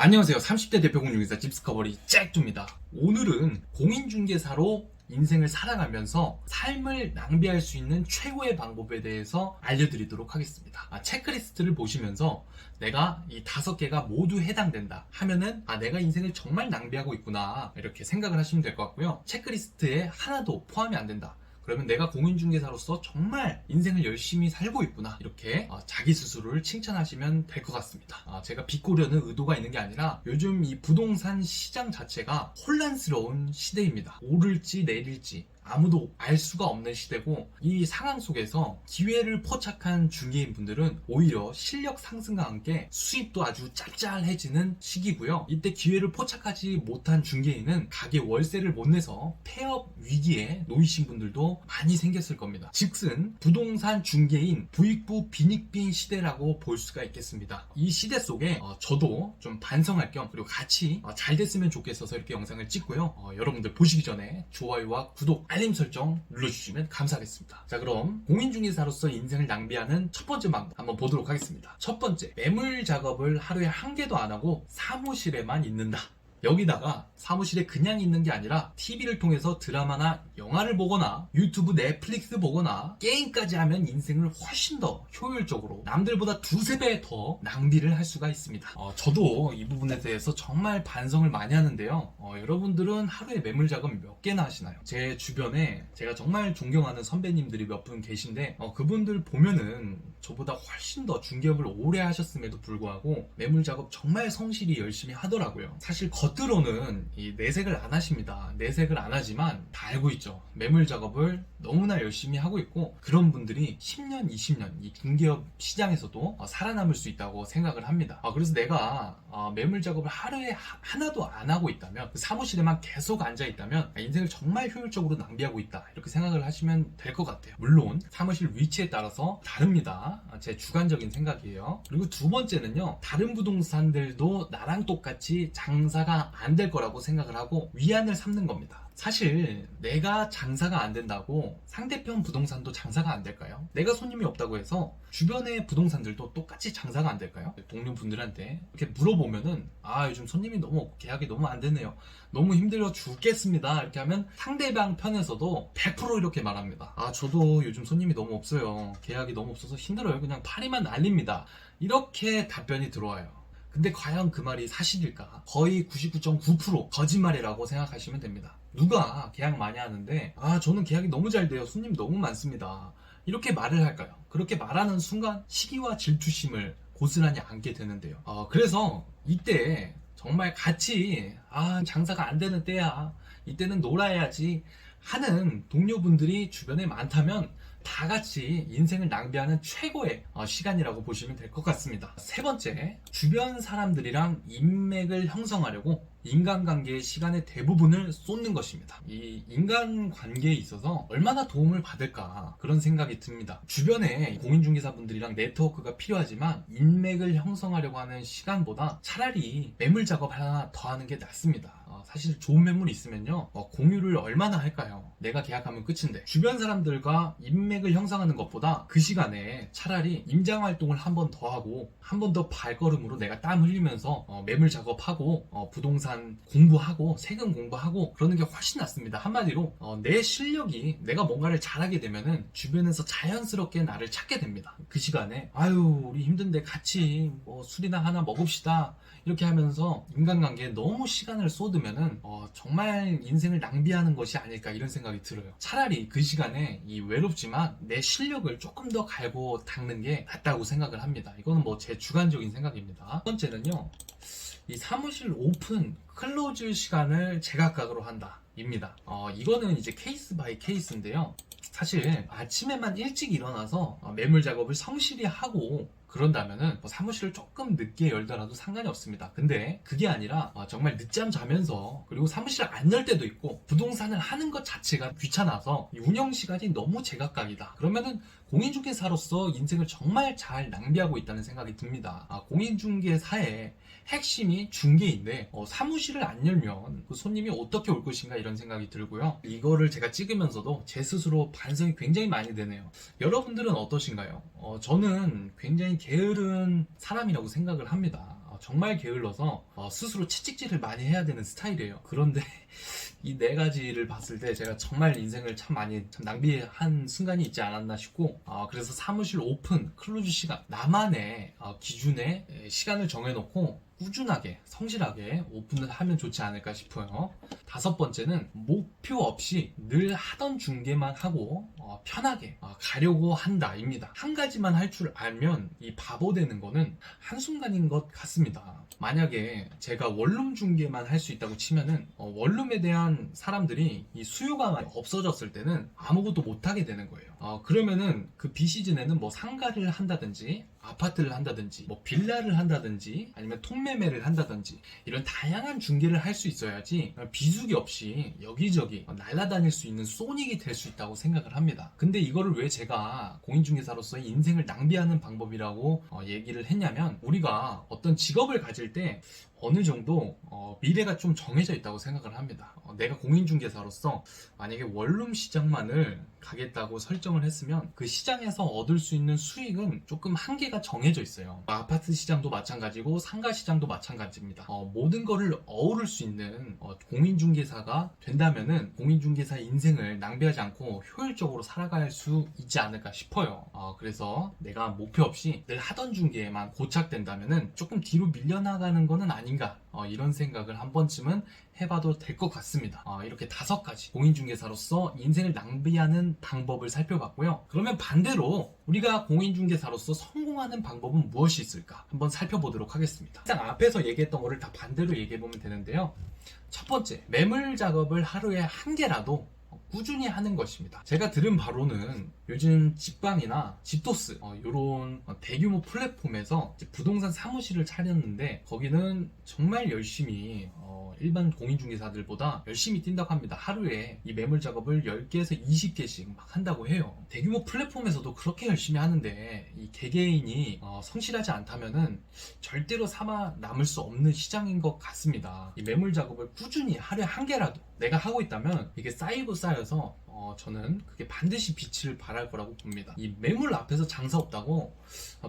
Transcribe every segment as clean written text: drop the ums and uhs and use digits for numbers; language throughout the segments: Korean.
안녕하세요. 30대 대표 공유기사 집스커버리 잭두입니다. 오늘은 공인중개사로 인생을 살아가면서 삶을 낭비할 수 있는 최고의 방법에 대해서 알려드리도록 하겠습니다. 체크리스트를 보시면서 내가 이 5개가 모두 해당된다 하면은 내가 인생을 정말 낭비하고 있구나 이렇게 생각을 하시면 될 것 같고요. 체크리스트에 하나도 포함이 안 된다. 그러면 내가 공인중개사로서 정말 인생을 열심히 살고 있구나 이렇게 자기 스스로를 칭찬하시면 될 것 같습니다. 제가 비꼬려는 의도가 있는 게 아니라 요즘 이 부동산 시장 자체가 혼란스러운 시대입니다. 오를지 내릴지 아무도 알 수가 없는 시대고, 이 상황 속에서 기회를 포착한 중개인 분들은 오히려 실력 상승과 함께 수입도 아주 짭짤해지는 시기고요. 이때 기회를 포착하지 못한 중개인은 가게 월세를 못 내서 폐업 위기에 놓이신 분들도 많이 생겼을 겁니다. 즉슨 부동산 중개인 부익부 빈익빈 시대라고 볼 수가 있겠습니다. 이 시대 속에 저도 좀 반성할 겸 그리고 같이 잘 됐으면 좋겠어서 이렇게 영상을 찍고요. 여러분들 보시기 전에 좋아요와 구독, 알림 설정 눌러주시면 감사하겠습니다. 자, 그럼 공인중개사로서 인생을 낭비하는 첫 번째 방법 한번 보도록 하겠습니다. 첫 번째, 매물 작업을 하루에 한 개도 안 하고 사무실에만 있는다. 여기다가 사무실에 그냥 있는 게 아니라 TV를 통해서 드라마나 영화를 보거나 유튜브 넷플릭스 보거나 게임까지 하면 인생을 훨씬 더 효율적으로 남들보다 두세 배 더 낭비를 할 수가 있습니다. 저도 이 부분에 대해서 정말 반성을 많이 하는데요. 여러분들은 하루에 매물 작업 몇 개나 하시나요? 제 주변에 제가 정말 존경하는 선배님들이 몇 분 계신데 그분들 보면은 저보다 훨씬 더 중개업을 오래 하셨음에도 불구하고 매물 작업 정말 성실히 열심히 하더라고요. 사실 겉으로는 이 내색을 안 하십니다. 내색을 안 하지만 다 알고 있죠. 매물 작업을 너무나 열심히 하고 있고, 그런 분들이 10년, 20년 이 중개업 시장에서도 살아남을 수 있다고 생각을 합니다. 그래서 내가 매물 작업을 하루에 하나도 안 하고 있다면, 그 사무실에만 계속 앉아 있다면 인생을 정말 효율적으로 낭비하고 있다 이렇게 생각을 하시면 될 것 같아요. 물론 사무실 위치에 따라서 다릅니다. 제 주관적인 생각이에요. 그리고 두 번째는요, 다른 부동산들도 나랑 똑같이 장사가 안 될 거라고 생각을 하고 위안을 삼는 겁니다. 사실 내가 장사가 안 된다고 상대편 부동산도 장사가 안 될까요? 내가 손님이 없다고 해서 주변의 부동산들도 똑같이 장사가 안 될까요? 동료분들한테 이렇게 물어보면은 요즘 손님이 너무 없고 계약이 너무 안 되네요, 너무 힘들어 죽겠습니다 이렇게 하면 상대방 편에서도 100% 이렇게 말합니다. 저도 요즘 손님이 너무 없어요, 계약이 너무 없어서 힘들어요, 그냥 파리만 날립니다 이렇게 답변이 들어와요. 근데 과연 그 말이 사실일까? 거의 99.9% 거짓말이라고 생각하시면 됩니다. 누가 계약 많이 하는데 저는 계약이 너무 잘 돼요, 손님 너무 많습니다 이렇게 말을 할까요? 그렇게 말하는 순간 시기와 질투심을 고스란히 안게 되는데요. 그래서 이때 정말 같이 장사가 안 되는 때야, 이때는 놀아야지 하는 동료분들이 주변에 많다면 다 같이 인생을 낭비하는 최고의 시간이라고 보시면 될 것 같습니다. 세 번째, 주변 사람들이랑 인맥을 형성하려고 인간관계의 시간의 대부분을 쏟는 것입니다. 이 인간관계에 있어서 얼마나 도움을 받을까 그런 생각이 듭니다. 주변에 공인중개사분들이랑 네트워크가 필요하지만 인맥을 형성하려고 하는 시간보다 차라리 매물 작업 하나 더 하는 게 낫습니다. 사실 좋은 매물이 있으면요, 공유를 얼마나 할까요? 내가 계약하면 끝인데 주변 사람들과 인맥을 형성하는 것보다 그 시간에 차라리 임장활동을 한 번 더 하고 한 번 더 발걸음으로 내가 땀 흘리면서 매물 작업하고 부동산 공부하고 세금 공부하고 그러는 게 훨씬 낫습니다. 한마디로 내 실력이, 내가 뭔가를 잘하게 되면은 주변에서 자연스럽게 나를 찾게 됩니다. 그 시간에 우리 힘든데 같이 술이나 하나 먹읍시다 이렇게 하면서 인간관계에 너무 시간을 쏟으면은 정말 인생을 낭비하는 것이 아닐까 이런 생각이 들어요. 차라리 그 시간에 이 외롭지만 내 실력을 조금 더 갈고 닦는 게 낫다고 생각을 합니다. 이거는 제 주관적인 생각입니다. 첫 번째는요, 이 사무실 오픈 클로즈 시간을 제각각으로 한다 입니다. 이거는 이제 케이스 바이 케이스인데요, 사실 아침에만 일찍 일어나서 매물 작업을 성실히 하고 그런다면은 사무실을 조금 늦게 열더라도 상관이 없습니다. 근데 그게 아니라 정말 늦잠 자면서, 그리고 사무실을 안 열 때도 있고 부동산을 하는 것 자체가 귀찮아서 이 운영 시간이 너무 제각각이다, 그러면은 공인중개사로서 인생을 정말 잘 낭비하고 있다는 생각이 듭니다. 공인중개사의 핵심이 중개인데 사무실을 안 열면 그 손님이 어떻게 올 것인가 이런 생각이 들고요. 이거를 제가 찍으면서도 제 스스로 반성이 굉장히 많이 되네요. 여러분들은 어떠신가요? 저는 굉장히 게으른 사람이라고 생각을 합니다. 정말 게을러서 스스로 채찍질을 많이 해야 되는 스타일이에요. 그런데 이 네 가지를 봤을 때 제가 정말 인생을 참 많이 낭비한 순간이 있지 않았나 싶고, 그래서 사무실 오픈 클로즈 시간, 나만의 기준의 시간을 정해놓고 꾸준하게 성실하게 오픈을 하면 좋지 않을까 싶어요. 다섯 번째는 목표 없이 늘 하던 중계만 하고 편하게 가려고 한다입니다. 한 가지만 할 줄 알면 이 바보 되는 거는 한순간인 것 같습니다. 만약에 제가 원룸 중계만 할 수 있다고 치면은 원룸에 대한 사람들이 이 수요가 없어졌을 때는 아무것도 못하게 되는 거예요. 그러면은 그 비시즌에는 뭐 상가를 한다든지 아파트를 한다든지 뭐 빌라를 한다든지 아니면 통매매를 한다든지 이런 다양한 중개를 할 수 있어야지 비수기 없이 여기저기 날아다닐 수 있는 소닉이 될 수 있다고 생각을 합니다. 근데 이거를 왜 제가 공인중개사로서의 인생을 낭비하는 방법이라고 얘기를 했냐면, 우리가 어떤 직업을 가질 때 어느 정도 미래가 좀 정해져 있다고 생각을 합니다. 내가 공인중개사로서 만약에 원룸 시장만을 가겠다고 설정을 했으면 그 시장에서 얻을 수 있는 수익은 조금 한계가 정해져 있어요. 아파트 시장도 마찬가지고 상가 시장도 마찬가지입니다. 모든 거를 어우를 수 있는 공인중개사가 된다면은 공인중개사 인생을 낭비하지 않고 효율적으로 살아갈 수 있지 않을까 싶어요. 그래서 내가 목표 없이 늘 하던 중개에만 고착된다면은 조금 뒤로 밀려나가는 거는 아닌가, 이런 생각을 한 번쯤은 해봐도 될 것 같습니다. 이렇게 5가지 공인중개사로서 인생을 낭비하는 방법을 살펴봤고요. 그러면 반대로 우리가 공인중개사로서 성공하는 방법은 무엇이 있을까 한번 살펴보도록 하겠습니다. 일단 앞에서 얘기했던 거를 다 반대로 얘기해보면 되는데요. 첫 번째, 매물 작업을 하루에 1개라도 꾸준히 하는 것입니다. 제가 들은 바로는 요즘 집방이나 집토스 이런 대규모 플랫폼에서 부동산 사무실을 차렸는데, 거기는 정말 열심히 일반 공인중개사들보다 열심히 뛴다고 합니다. 하루에 이 매물 작업을 10개에서 20개씩 막 한다고 해요. 대규모 플랫폼에서도 그렇게 열심히 하는데 이 개개인이 성실하지 않다면은 절대로 남을 수 없는 시장인 것 같습니다. 이 매물 작업을 꾸준히 하루에 1개라도 내가 하고 있다면 이게 쌓여서 저는 그게 반드시 빛을 발할 거라고 봅니다. 이 매물 앞에서 장사 없다고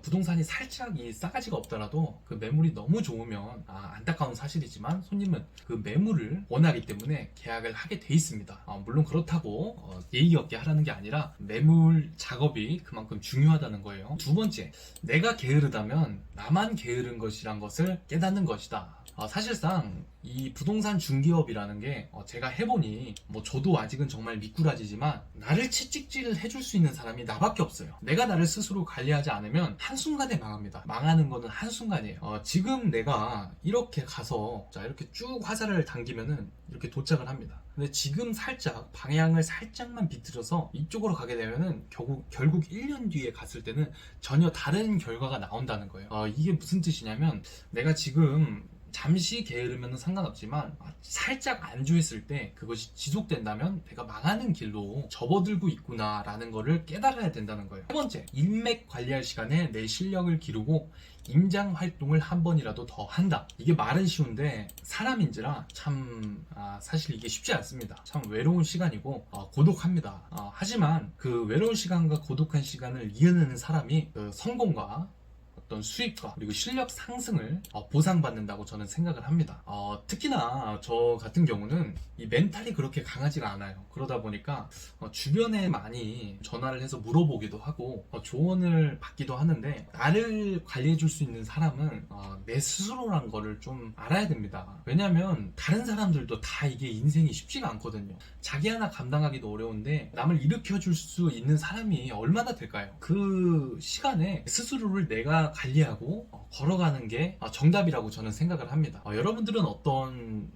부동산이 살짝 이 싸가지가 없더라도 그 매물이 너무 좋으면, 안타까운 사실이지만 손님은 그 매물을 원하기 때문에 계약을 하게 돼 있습니다. 물론 그렇다고 예의 없게 하라는 게 아니라 매물 작업이 그만큼 중요하다는 거예요. 두 번째, 내가 게으르다면 나만 게으른 것이란 것을 깨닫는 것이다. 사실상 이 부동산 중개업이라는 게 제가 해보니 저도 아직은 정말 미꾸라지지만 나를 채찍질을 해줄 수 있는 사람이 나밖에 없어요. 내가 나를 스스로 관리하지 않으면 한순간에 망합니다. 망하는 거는 한순간이에요. 지금 내가 이렇게 가서 이렇게 쭉 화살을 당기면은 이렇게 도착을 합니다. 근데 지금 살짝 방향을 살짝만 비틀어서 이쪽으로 가게 되면은 결국 1년 뒤에 갔을 때는 전혀 다른 결과가 나온다는 거예요. 이게 무슨 뜻이냐면, 내가 지금 잠시 게으르면 상관없지만 살짝 안주했을 때 그것이 지속된다면 내가 망하는 길로 접어들고 있구나 라는 거를 깨달아야 된다는 거예요. 세 번째, 인맥 관리할 시간에 내 실력을 기르고 임장 활동을 한 번이라도 더 한다. 이게 말은 쉬운데 사람인지라 참 사실 이게 쉽지 않습니다. 참 외로운 시간이고 고독합니다. 하지만 그 외로운 시간과 고독한 시간을 이겨내는 사람이 그 성공과 어떤 수익과 그리고 실력 상승을 보상받는다고 저는 생각을 합니다. 특히나 저 같은 경우는 이 멘탈이 그렇게 강하지가 않아요. 그러다 보니까 주변에 많이 전화를 해서 물어보기도 하고 조언을 받기도 하는데, 나를 관리해 줄 수 있는 사람은 내 스스로란 거를 좀 알아야 됩니다. 왜냐면 다른 사람들도 다 이게 인생이 쉽지가 않거든요. 자기 하나 감당하기도 어려운데 남을 일으켜 줄 수 있는 사람이 얼마나 될까요? 그 시간에 스스로를 내가 관리하고 걸어가는 게 정답이라고 저는 생각을 합니다. 여러분들은 어떤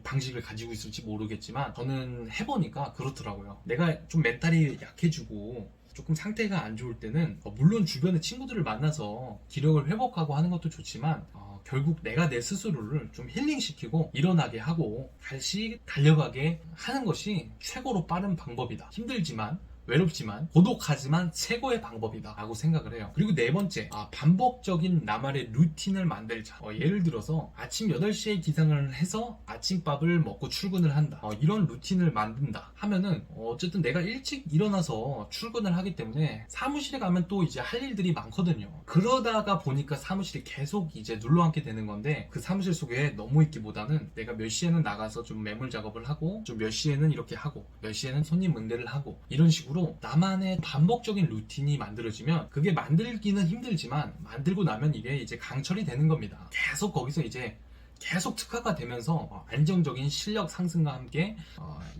방식을 가지고 있을지 모르겠지만 저는 해보니까 그렇더라고요. 내가 좀 멘탈이 약해지고 조금 상태가 안 좋을 때는 물론 주변의 친구들을 만나서 기력을 회복하고 하는 것도 좋지만 결국 내가 내 스스로를 좀 힐링시키고 일어나게 하고 다시 달려가게 하는 것이 최고로 빠른 방법이다. 힘들지만 외롭지만 고독하지만 최고의 방법이다 라고 생각을 해요. 그리고 네 번째, 반복적인 나만의 루틴을 만들자. 예를 들어서 아침 8시에 기상을 해서 아침밥을 먹고 출근을 한다. 이런 루틴을 만든다 하면은 어쨌든 내가 일찍 일어나서 출근을 하기 때문에 사무실에 가면 또 이제 할 일들이 많거든요. 그러다가 보니까 사무실이 계속 이제 눌러앉게 되는 건데, 그 사무실 속에 너무 있기보다는 내가 몇 시에는 나가서 좀 매물 작업을 하고, 좀 몇 시에는 이렇게 하고, 몇 시에는 손님 응대를 하고, 이런 식으로 나만의 반복적인 루틴이 만들어지면, 그게 만들기는 힘들지만 만들고 나면 이게 이제 강철이 되는 겁니다. 계속 거기서 이제 계속 특화가 되면서 안정적인 실력 상승과 함께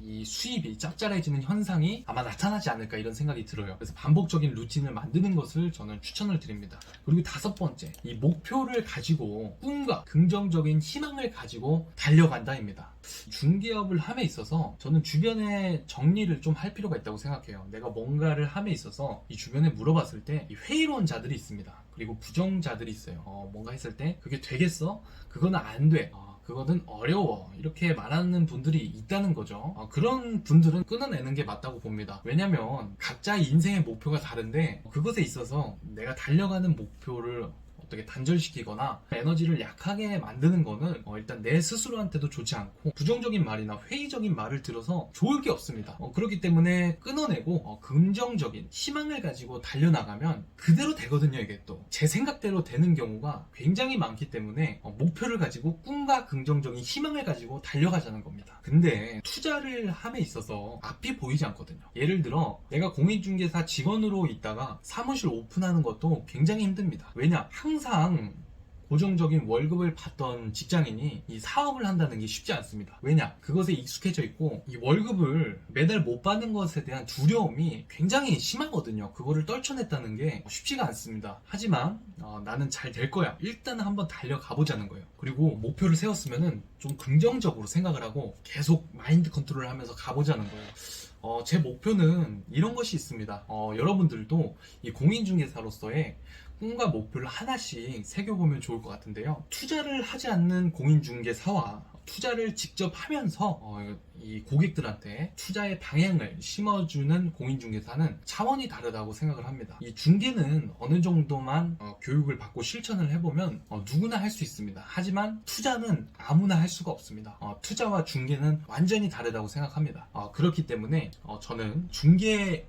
이 수입이 짭짤해지는 현상이 아마 나타나지 않을까, 이런 생각이 들어요. 그래서 반복적인 루틴을 만드는 것을 저는 추천을 드립니다. 그리고 다섯 번째, 이 목표를 가지고 꿈과 긍정적인 희망을 가지고 달려간다입니다. 중개업을 함에 있어서 저는 주변에 정리를 좀 할 필요가 있다고 생각해요. 내가 뭔가를 함에 있어서 이 주변에 물어봤을 때 이 회의론 자들이 있습니다. 그리고 부정자들이 있어요. 뭔가 했을 때 그게 되겠어? 그거는 안 돼. 그거는 어려워. 이렇게 말하는 분들이 있다는 거죠. 그런 분들은 끊어내는 게 맞다고 봅니다. 왜냐면 각자의 인생의 목표가 다른데, 그것에 있어서 내가 달려가는 목표를 어떻게 단절시키거나 에너지를 약하게 만드는 거는 일단 내 스스로한테도 좋지 않고, 부정적인 말이나 회의적인 말을 들어서 좋을 게 없습니다. 그렇기 때문에 끊어내고 긍정적인 희망을 가지고 달려나가면 그대로 되거든요. 이게 또 제 생각대로 되는 경우가 굉장히 많기 때문에 목표를 가지고 꿈과 긍정적인 희망을 가지고 달려가자는 겁니다. 근데 투자를 함에 있어서 앞이 보이지 않거든요. 예를 들어 내가 공인중개사 직원으로 있다가 사무실 오픈하는 것도 굉장히 힘듭니다. 왜냐? 항상 고정적인 월급을 받던 직장인이 이 사업을 한다는 게 쉽지 않습니다. 왜냐? 그것에 익숙해져 있고, 이 월급을 매달 못 받는 것에 대한 두려움이 굉장히 심하거든요. 그거를 떨쳐냈다는 게 쉽지가 않습니다. 하지만 나는 잘 될 거야. 일단 한번 달려가 보자는 거예요. 그리고 목표를 세웠으면은 좀 긍정적으로 생각을 하고 계속 마인드 컨트롤을 하면서 가보자는 거예요. 제 목표는 이런 것이 있습니다. 여러분들도 이 공인중개사로서의 꿈과 목표를 하나씩 새겨보면 좋을 것 같은데요. 투자를 하지 않는 공인중개사와 투자를 직접 하면서 이 고객들한테 투자의 방향을 심어주는 공인중개사는 차원이 다르다고 생각을 합니다. 이 중개는 어느 정도만 교육을 받고 실천을 해보면 누구나 할 수 있습니다. 하지만 투자는 아무나 할 수가 없습니다. 투자와 중개는 완전히 다르다고 생각합니다. 그렇기 때문에 저는 중개인을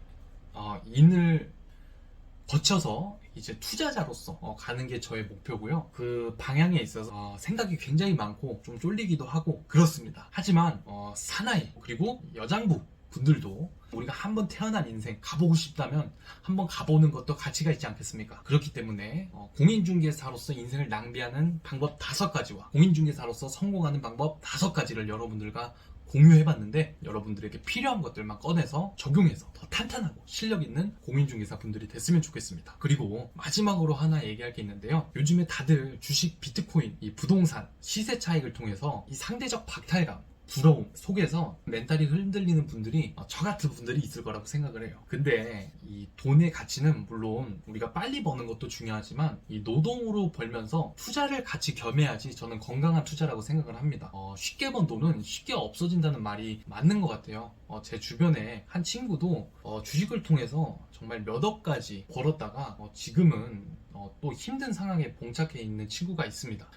거쳐서 이제 투자자로서 가는 게 저의 목표고요. 그 방향에 있어서 생각이 굉장히 많고 좀 쫄리기도 하고 그렇습니다. 하지만 사나이 그리고 여장부 분들도 우리가 한번 태어난 인생 가보고 싶다면 한번 가보는 것도 가치가 있지 않겠습니까? 그렇기 때문에 공인중개사로서 인생을 낭비하는 방법 5가지와 공인중개사로서 성공하는 방법 5가지를 여러분들과 공유해봤는데, 여러분들에게 필요한 것들만 꺼내서 적용해서 더 탄탄하고 실력 있는 공인중개사 분들이 됐으면 좋겠습니다. 그리고 마지막으로 하나 얘기할 게 있는데요. 요즘에 다들 주식, 비트코인, 이 부동산 시세 차익을 통해서 이 상대적 박탈감, 부러움 속에서 멘탈이 흔들리는 분들이 저 같은 분들이 있을 거라고 생각을 해요. 근데 이 돈의 가치는 물론 우리가 빨리 버는 것도 중요하지만 이 노동으로 벌면서 투자를 같이 겸해야지 저는 건강한 투자라고 생각을 합니다. 쉽게 번 돈은 쉽게 없어진다는 말이 맞는 것 같아요. 제 주변에 한 친구도 주식을 통해서 정말 몇 억까지 벌었다가 지금은 또 힘든 상황에 봉착해 있는 친구가 있습니다.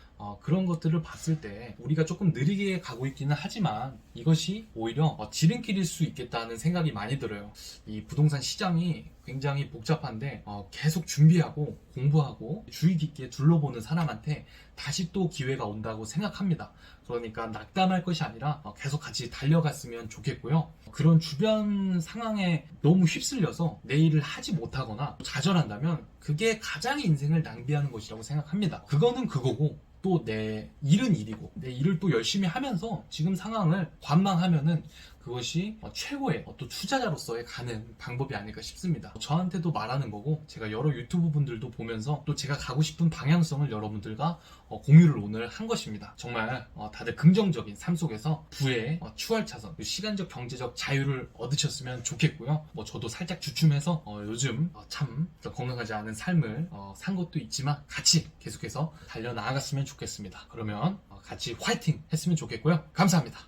그런 것들을 봤을 때 우리가 조금 느리게 가고 있기는 하지만 이것이 오히려 지름길일 수 있겠다는 생각이 많이 들어요. 이 부동산 시장이 굉장히 복잡한데 계속 준비하고 공부하고 주의 깊게 둘러보는 사람한테 다시 또 기회가 온다고 생각합니다. 그러니까 낙담할 것이 아니라 계속 같이 달려갔으면 좋겠고요. 그런 주변 상황에 너무 휩쓸려서 내 일을 하지 못하거나 좌절한다면 그게 가장 인생을 낭비하는 것이라고 생각합니다. 그거는 그거고 또 내 일은 일이고 내 일을 또 열심히 하면서 지금 상황을 관망하면은 그것이 최고의 또 투자자로서의 가는 방법이 아닐까 싶습니다. 저한테도 말하는 거고 제가 여러 유튜브 분들도 보면서 또 제가 가고 싶은 방향성을 여러분들과 공유를 오늘 한 것입니다. 정말 다들 긍정적인 삶 속에서 부의 추월차선, 시간적 경제적 자유를 얻으셨으면 좋겠고요. 저도 살짝 주춤해서 요즘 참 건강하지 않은 삶을 산 것도 있지만 같이 계속해서 달려나갔으면 좋겠습니다. 그러면 같이 화이팅 했으면 좋겠고요. 감사합니다.